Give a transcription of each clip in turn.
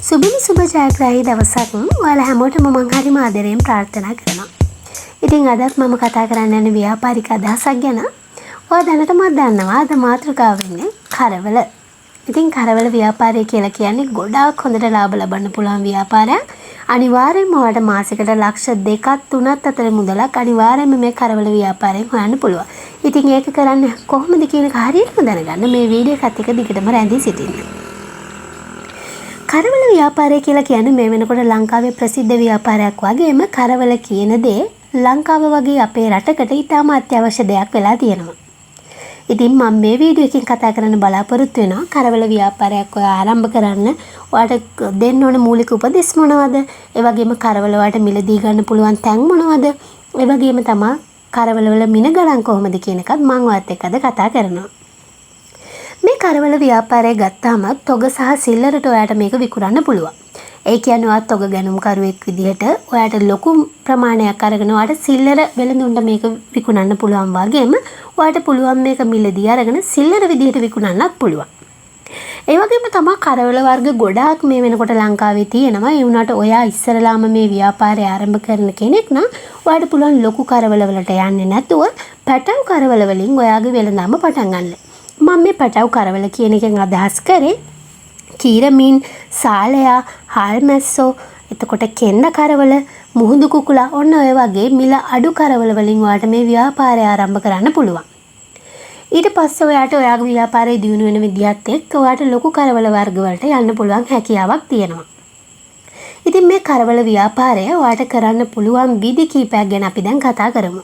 සුබින් සුබ ජයග්‍රාහී දවසක් ඔයාලා හැමෝටම මම හරිම ආදරයෙන් ප්‍රාර්ථනා කරනවා. ඉතින් අදත් මම කතා කරන්න යන ව්‍යාපාරික අදහසක් ගැන. ඔයා දැනටමත් දන්නවා අද මාතෘකාව වෙන්නේ කරවල. ඉතින් කරවල ව්‍යාපාරය කියලා කියන්නේ ගොඩාක් හොඳට ලාභ ලබන්න පුළුවන් ව්‍යාපාරයක්. අනිවාර්යයෙන්ම ඔයාලට මාසෙකට ලක්ෂ 2ක් 3ක් අතර මුදලක් අනිවාර්යයෙන්ම මේ කරවල ව්‍යාපාරයෙන් හොයන්න පුළුවන්. ඉතින් ඒක කරන්න කොහොමද කියන එක හරියටම දැනගන්න මේ වීඩියෝ එකත් එක්ක දිගටම රැඳී සිටින්න. කරවල ව්‍යාපාරය කියලා කියන්නේ මේ වෙනකොට ලංකාවේ ප්‍රසිද්ධ ව්‍යාපාරයක් වගේම කරවල කියන දේ ලංකාව වගේ අපේ රටකට ඉතාම අත්‍යවශ්‍ය දෙයක් වෙලා තියෙනවා. ඉතින් මම මේ වීඩියෝ එකෙන් කතා කරන්න බලාපොරොත්තු වෙනවා කරවල ව්‍යාපාරයක් ඔයා ආරම්භ කරන්න ඔයාලට දෙන්න ඕන මූලික උපදෙස් මොනවද? ඒ වගේම කරවල වලට මිලදී ගන්න පුළුවන් තැන් මොනවද? ඒ වගේම තමයි කරවල වල මිල ගණන් කොහොමද කියන එකත් මම ඔයත් එක්ක අද කතා කරනවා. මේ කරවල ව්‍යාපාරය ගත්තාම තොග සහ සිල්ලරට ඔයාට මේක විකුණන්න පුළුවන්. ඒ කියන්නේ ඔයා තොග ගැනුම් කරුවෙක් විදිහට ඔයාට ලොකු ප්‍රමාණයක් අරගෙන ඔයාට සිල්ලර වෙළඳුන්ට මේක විකුණන්න පුළුවන් වගේම ඔයාට පුළුවන් මේක මිලදී අරගෙන සිල්ලර විදිහට විකුණන්නත් පුළුවන්. ඒ වගේම තමයි කරවල වර්ග ගොඩාක් මේ වෙනකොට ලංකාවේ තියෙනවා. ඒ වුණාට ඔයා ඉස්සරලාම මේ ව්‍යාපාරය ආරම්භ කරන කෙනෙක් නම් ඔයාට පුළුවන් ලොකු කරවල වලට යන්නේ නැතුව පැටව් කරවල වලින් ඔයාගේ වෙළඳාම පටන් ගන්න. මම මේ පැටව් කරවල කියන එකෙන් අදහස් කරේ කීරමින්, සාලයා, හාල්මැස්සෝ, එතකොට කෙන්ද කරවල, මුහුදු කුකුලා ඔන්න ඔය වගේ මිල අඩු කරවල වලින් ඔයාට මේ ව්‍යාපාරය ආරම්භ කරන්න පුළුවන්. ඊට පස්සේ ඔයාට ඔයාගේ ව්‍යාපාරය දියුණු වෙන විදිහත් එක්ක ඔයාට ලොකු කරවල වර්ග වලට යන්න පුළුවන් හැකියාවක් තියෙනවා. ඉතින් මේ කරවල ව්‍යාපාරය ඔයාට කරන්න පුළුවන් විදි කීපයක් ගැන අපි දැන් කතා කරමු.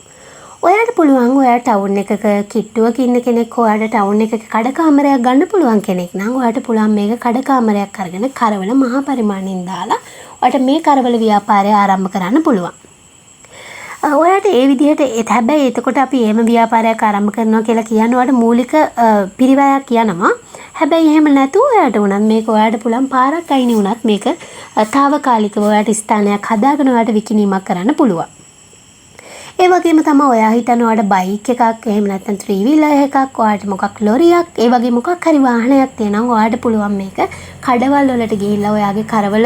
ඔයාට පුළුවන් ඔයා ටවුන් එකක කිට්ටුවක ඉන්න කෙනෙක් ඔයාට ටවුන් එකක කඩකාමරයක් ගන්න පුළුවන් කෙනෙක් නම් ඔයාට පුළුවන් මේක කඩකාමරයක් අරගෙන කරවල මහා පරිමාණයෙන් දාලා ඔයාට මේ කරවල ව්‍යාපාරය ආරම්භ කරන්න පුළුවන්. ඔයාට ඒ විදිහට හැබැයි එතකොට අපි එහෙම ව්‍යාපාරයක් ආරම්භ කරනවා කියලා කියන්නේ ඔයාට මූලික පිරිවැයක් කියනවා. හැබැයි එහෙම නැතුව ඔයාට උනත් මේක ඔයාට පුළුවන් පාරක් අයිනේ උනත් මේක తాවකාලිකව ඔයාට ස්ථානයක් හදාගෙන ඔයාට විකිණීමක් කරන්න පුළුවන්. ඒ වගේම තමයි ඔයා හිතන ඔයාට බයික් එකක් එහෙම නැත්නම් 3 wheeler එකක් ඔයාට මොකක් ලොරියක් ඒ වගේ මොකක් හරි වාහනයක් තියෙනවා ඔයාට පුළුවන් මේක කඩවල් වලට ගිහිල්ලා ඔයාගේ කරවල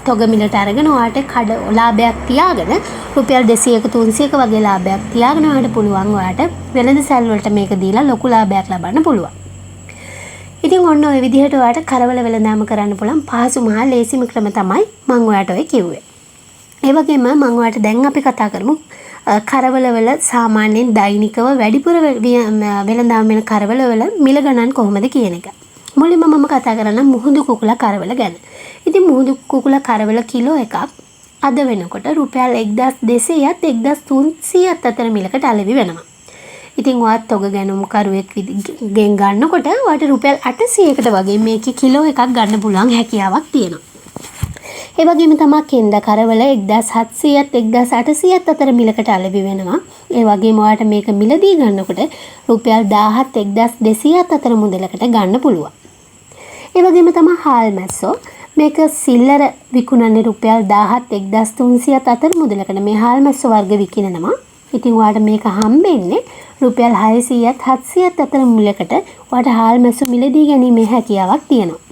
තොග මිලට අරගෙන ඔයාට කඩ ලාභයක් තියාගෙන රුපියල් 200ක 300ක වගේ ලාභයක් තියාගෙන ඔයාට පුළුවන් ඔයාට වෙළඳ සැල් වලට මේක දීලා ලොකු ලාභයක් ලබන්න පුළුවන්. ඉතින් ඔන්න ඔය විදිහට ඔයාට කරවල වෙළඳාම කරන්න පුළුවන් පහසුම හා ලේසිම ක්‍රම තමයි මම ඔයාට ඔය කිව්වේ. ඒ වගේම මම ඔයාට දැන් අපි කතා කරමු කරවල වල සාමාන්‍යයෙන් දෛනිකව වැඩිපුර වෙළඳාම් වෙන කරවල වල මිල ගණන් කොහොමද කියන එක. මුලින්ම මම කතා කරන්න මුහුදු කුකුලා කරවල ගැන. ඉතින් මුහුදු කුකුලා කරවල කිලෝ එකක් අද වෙනකොට රුපියල් 1200ත් 1300ත් අතර මිලකට අලෙවි වෙනවා. ඉතින් ඔයත් තොග ගැනුම් කරුවෙක් ගෙන් ගන්නකොට ඔයාට රුපියල් 800කට වගේ මේකේ කිලෝ එකක් ගන්න පුළුවන් හැකියාවක් තියෙනවා. ඒ වගේම තමයි කෙන්ද කරවල 1700ත් 1800ත් අතර මිලකට අලෙවි වෙනවා. ඒ වගේම ඔයාට මේක මිලදී ගන්නකොට රුපියල් 1000ත් 1200ත් අතර මුදලකට ගන්න පුළුවන්. ඒ වගේම තමයි හාල්මැස්සෝ මේක සිල්ලර විකුණන්නේ රුපියල් 1000ත් 1300ත් අතර මුදලකට මේ හාල්මැස්සෝ වර්ග විකිණනවා. ඉතින් ඔයාට මේක හම්බෙන්නේ රුපියල් 600ත් 700ත් අතර මිලකට ඔයාට හාල්මැස්සෝ මිලදී ගැනීමේ හැකියාවක් තියෙනවා.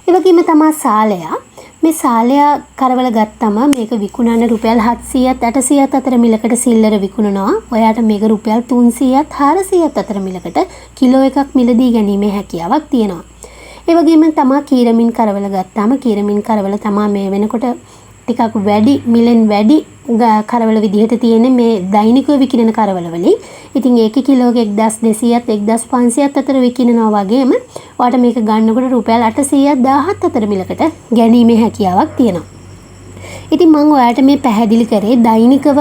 ඒ වගේම තමයි සාලයා මේ සාලයා කරවල ගත්තම මේක විකුණන්න රුපියල් 700ත් 800ත් අතර මිලකට සිල්ලර විකුණනවා. ඔයාට මේක රුපියල් 300ත් 400ත් අතර මිලකට කිලෝ එකක් මිලදී ගැනීමේ හැකියාවක් තියෙනවා. ඒ වගේම තමයි කීරමින් කරවල ගත්තාම කීරමින් කරවල තමයි මේ වෙනකොට ටිකක් වැඩි මිලෙන් වැඩි කරවල විදිහට තියෙන මේ දෛනිකව විකිණන කරවල වලින්. ඉතින් ඒකේ කිලෝ එක 1200ත් 1500ත් අතර විකිණනවා වගේම ඔයාට මේක ගන්නකොට රුපියල් 800ත් 1000ත් අතර මිලකට ගැනීමේ හැකියාවක් තියෙනවා. ඉතින් මම ඔයාලට මේ පැහැදිලි කරේ දෛනිකව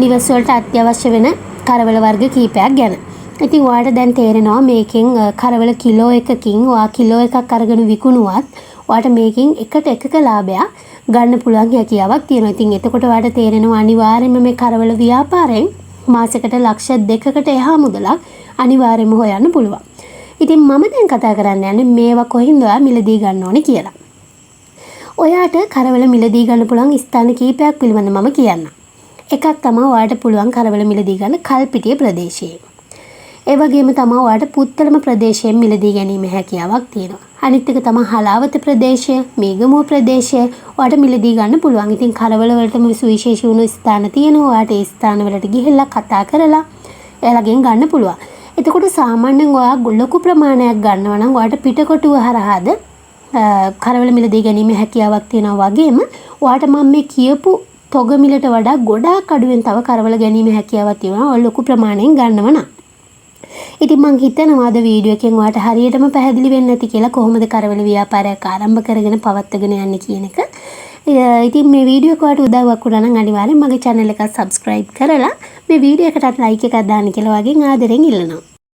නිවස් වලට අත්‍යවශ්‍ය වෙන කරවල වර්ග කීපයක් ගැන. ඉතින් ඔයාලට දැන් තේරෙනවා මේකෙන් කරවල කිලෝ එකකින් ඔයා කිලෝ එකක් අරගෙන විකුණුවත් ඔයාට මේකෙන් එකට එකක ලාභයක් ගන්න පුළුවන් හැකියාවක් තියෙනවා. ඉතින් එතකොට ඔයාලට තේරෙනවා අනිවාර්යයෙන්ම මේ කරවල ව්‍යාපාරයෙන් මාසෙකට ලක්ෂ 2කට එහා මුදලක් අනිවාර්යයෙන්ම හොයන්න පුළුවන්. ඉතින් මම දැන් කතා කරන්න යන්නේ මේවා කොහින්ද ඔයා මිලදී ගන්න ඕනේ කියලා. ඔයාට කරවල මිලදී ගන්න පුළුවන් ස්ථාන කීපයක් පිළිබඳව මම කියන්නම්. එකක් තමයි ඔයාට පුළුවන් කරවල මිලදී ගන්න කල්පිටිය ප්‍රදේශයේ. ඒ වගේම තමයි ඔයාලට පුත්තලම ප්‍රදේශයෙන් මිලදී ගැනීම හැකියාවක් තියෙනවා. අනිත් එක තමයි හලාවත ප්‍රදේශය, මේගමුව ප්‍රදේශය ඔයාලට මිලදී ගන්න පුළුවන්. ඉතින් කරවල වලටම සුවිශේෂී වුණු ස්ථාන තියෙනවා. ඔයාලට ඒ ස්ථාන වලට ගිහිල්ලා කතා කරලා එයාලගෙන් ගන්න පුළුවන්. එතකොට සාමාන්‍යයෙන් ඔයා ලොකු ප්‍රමාණයක් ගන්නවා නම් ඔයාලට පිටකොටුව හරහාද කරවල මිලදී ගැනීම හැකියාවක් තියෙනවා. වගේම ඔයාලට මම මේ කියපු තොග මිලට වඩා ගොඩාක් අඩුවෙන් තව කරවල ගැනීම හැකියාවක් තියෙනවා. ඔය ලොකු ප්‍රමාණයෙන් ගන්නව නම්. ඉතින් මං හිතනවා අද වීඩියෝ එකෙන් ඔයාලට හරියටම පැහැදිලි වෙන්නේ නැති කියලා කොහොමද කරවල ව්‍යාපාරයක් ආරම්භ කරගෙන පවත්වාගෙන යන්නේ කියන එක. ඉතින් මේ වීඩියෝ එක ඔයාලට උදව්වක් වුණා නම් අනිවාර්යෙන් මගේ channel එක subscribe කරලා මේ වීඩියෝ එකටත් like එකක් දාන්න කියලා වගේ ආදරෙන් ඉල්ලනවා.